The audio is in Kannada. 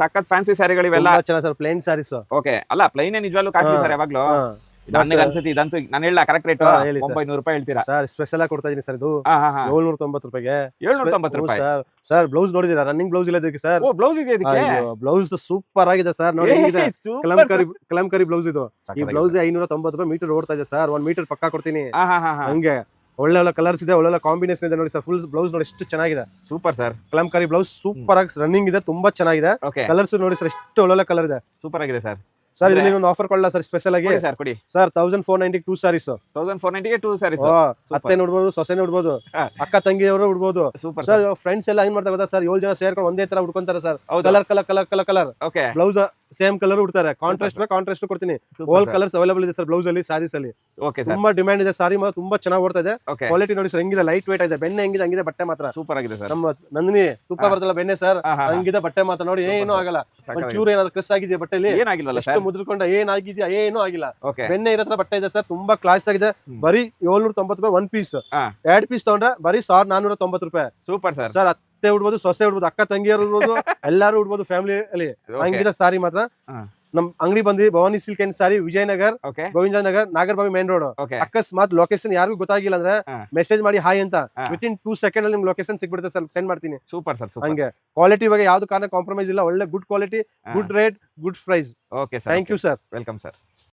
ಸಖತ್ ಫ್ಯಾನ್ಸಿ ಸ್ಯಾರಿಗಳು ಇವೆಲ್ಲ. ತುಂಬಾ ಚೆನ್ನಾಗಿ ಸರ್, ಪ್ಲೇನ್ ಸ್ಯಾರೀಸ್. ಓಕೆ, ಅಲ್ಲ ಪ್ಲೈನ್ ನಿಜವಾಗ್ಲೂ ಕಾಸ್ಟ್ಲಿ ಸರ್ ಯಾವಾಗ್ಲೂ. ನನಗೆ ಅನ್ಸುತ್ತೆ ಇದಂತೂ ನಾನು ಹೇಳ ಕರೆಕ್ಟ್ ರೇಟ್ ಹೇಳಿ ಸರ್. 900 ರೂಪಾಯಿ ಹೇಳ್ತೀರಾ ಸರ್ ಸ್ಪೆಷಲ್ ಆಗಿ ಕೊಡ್ತಾ ಇದೀನಿ ಸರ್, ಇದು ಹಾ ಹಾ ಹಾ 790 ರೂಪಾಯಿಗೆ. 790 ರೂಪಾಯಿ ಸರ್ ಸರ್ ಬ್ಲೌಸ್ ನೋಡಿದೀರಾ? ರನ್ನಿಂಗ್ ಬ್ಲೌಸ್ ಇಲ್ಲ ಇದಕ್ಕೆ ಸರ್. ಓ ಬ್ಲೌಸ್ ಇದೆ ಇದಕ್ಕೆ. ಬ್ಲೌಸ್ ಸೂಪರ್ ಆಗಿದೆ ಸರ್, ನೋಡಿ ಹೇಗಿದೆ. ಕಲಂಕರಿ ಬ್ಲೌಸ್ ಇದು. ಈ ಬ್ಲೌಸ್ 590 ರೂಪಾಯಿ ಮೀಟರ್ ಓಡ್ತಾ ಇದೆ ಸರ್. 1 ಮೀಟರ್ ಪಕ್ಕಾ ಕೊಡ್ತೀನಿ. ಹಂಗೆ ಒಳ್ಳೆ ಒಳ್ಳೆ ಕಲರ್ಸ್ ಇದೆ, ಒಳ್ಳೆ ಕಾಂಬಿನೇಷನ್ ಇದೆ ನೋಡಿ ಸರ್. ಫುಲ್ ಬ್ಲೌಸ್ ನೋಡಿ ಎಷ್ಟು ಚೆನ್ನಾಗಿದೆ. Super sir. Kalamkari blouse super ಆಗಿ ರನ್ನಿಂಗ್ ಇದೆ, ತುಂಬಾ ಚೆನ್ನಾಗಿದೆ. ಕಲರ್ಸ್ ನೋಡಿ ಸರ್, ಎಷ್ಟು ಒಳ್ಳೆ ಕಲರ್ ಇದೆ. ಸೂಪರ್ ಆಗಿದೆ ಸರ್. ಸರ್ ಇದನ್ನ ಒಂದು ಆಫರ್ ಕೊಡಲ್ಲ ಸರ್ ಸ್ಪೆಷಲ್ ಆಗಿ? ಸರ್ ಕೊಡಿ ಸರ್ 1490 2 ಸಾರೀಸ್. 1490 ಗೆ 2 ಸಾರೀಸ್. ಅತ್ತೆ ನೋಡ್ಬೋದು, ಸೊಸೆನೆ ಉಡ್ಬೋದು, ಅಕ್ಕ ತಂಗಿಯವರು ಉಡ್ಬೋದು. ಸರ್ ಫ್ರೆಂಡ್ಸ್ ಎಲ್ಲ ಏನ್ ಮಾಡ್ತಾರೆ ಗೊತ್ತಾ ಸರ್, 7 ಜನ ಸೇರ್ಕೊಂಡು ಒಂದೇ ತರ ಉಡ್ಕೊಂತಾರೆ sir. Colour colour colour colour colour blouse same colour ಉಡ್ತಾರೆ. ಕಾಂಟ್ರಾಸ್ಟ್ ಕಾಂಟ್ರಾಸ್ಟ್ ಕೊಡ್ತೀನಿ. ಆಲ್ ಕಲರ್ಸ್ ಅವೈಲೇಬಲ್ ಇದೆ ಸರ್ ಬ್ಲೌಸ್ ಅಲ್ಲಿ, ಸಾರೀಸ್ ಅಲ್ಲಿ. ತುಂಬಾ ಡಿಮ್ಯಾಂಡ್ ಇದೆ ಸಾರಿ, ತುಂಬಾ ಚೆನ್ನಾಗಿ ಓಡ್ತಾ ಇದೆ. ಕ್ವಾಲಿಟಿ ನೋಡಿ ಸರ್ ಹೆಂಗಿದೆ, ಲೈಟ್ ವೇಟ್ ಇದೆ. ಬೆಣ್ಣೆ ಹೆಂಗಿದೆ ಹಂಗಿದೆ, ಬಟ್ಟೆ ಮಾತ್ರ ಸೂಪರ್ ಆಗಿದೆ ಸರ್. ನಮ್ಮ ನಂದಿನಿ ತುಪ್ಪ ಬರ್ತಲ್ಲ ಬೆಣ್ಣೆ ಸರ್, ಹಂಗಿದೆ ಬಟ್ಟೆ ಮಾತ್ರ. ನೋಡಿ ಏನೂ ಆಗಲ್ಲ. ಒಂಚೂರು ಏನಾದ್ರು ಕ್ರಿಸ್ ಆಗಿದೆಯಾ ಬಟ್ಟೆಲಿ? ಏನಾಗಿಲ್ವಲ್ಲ ಸರ್, ಮುದ್ರಕೊಂಡ ಏನಾಗಿದ್ಯಾ? ಏನೂ ಆಗಿಲ್ಲ. ಬೆಣ್ಣೆ ಇರತ್ರ ಬಟ್ಟೆ ಇದೆ ಸರ್, ತುಂಬಾ ಕ್ಲಾಸ್ ಆಗಿದೆ. ಬರೀ 790 ರೂಪಾಯಿ 1 ಪೀಸ್. 2 ಪೀಸ್ ತಗೊಂಡ್ರೆ ಬರೀ 1490 ರೂಪಾಯಿ. Super sir. ಸರ್ ಅತ್ತೆ ಉಡ್ಬೋದು, ಸೊಸೆ ಉಡ್ಬೋದು, ಅಕ್ಕ ತಂಗಿಯರು ಉಡ್ಬೋದು, ಎಲ್ಲಾರು ಉಡ್ಬೋದು ಫ್ಯಾಮಿಲಿ ಅಲ್ಲಿ. ಹಂಗಿದೆ ಸಾರಿ ಮಾತ್ರ. ನಮ್ ಅಂಗಡಿ ಬಂದ್ವಿ Bhavani silk and sari, Vijayanagar, Govindanagar, Nagarabhavi main road. ಅಕಸ್ಮಾತ್ ಲೊಕೇಶನ್ ಯಾರಿಗೂ ಗೊತ್ತಾಗಿಲ್ಲ ಅಂದ್ರೆ ಮೆಸೇಜ್ ಮಾಡಿ ಹಾಯ್ ಅಂತ. ವಿತಿನ್ 2 ಸೆಕೆಂಡ್ ಅಲ್ಲಿ ನಿಮ್ ಲೊಕೇಶನ್ ಸಿಗ್ಬಿಡುತ್ತೆ ಸರ್, ಸೆಂಡ್ ಮಾಡ್ತೀನಿ. Super sir. ಹಂಗೆ ಕ್ವಾಲಿಟಿ ಬಗ್ಗೆ ಯಾವ್ದು ಕಾರಣ ಕಾಂಪ್ರಮೈಸ್ ಇಲ್ಲ. ಒಳ್ಳೆ good quality, good rate, good price. Okay sir, thank you sir. Welcome sir.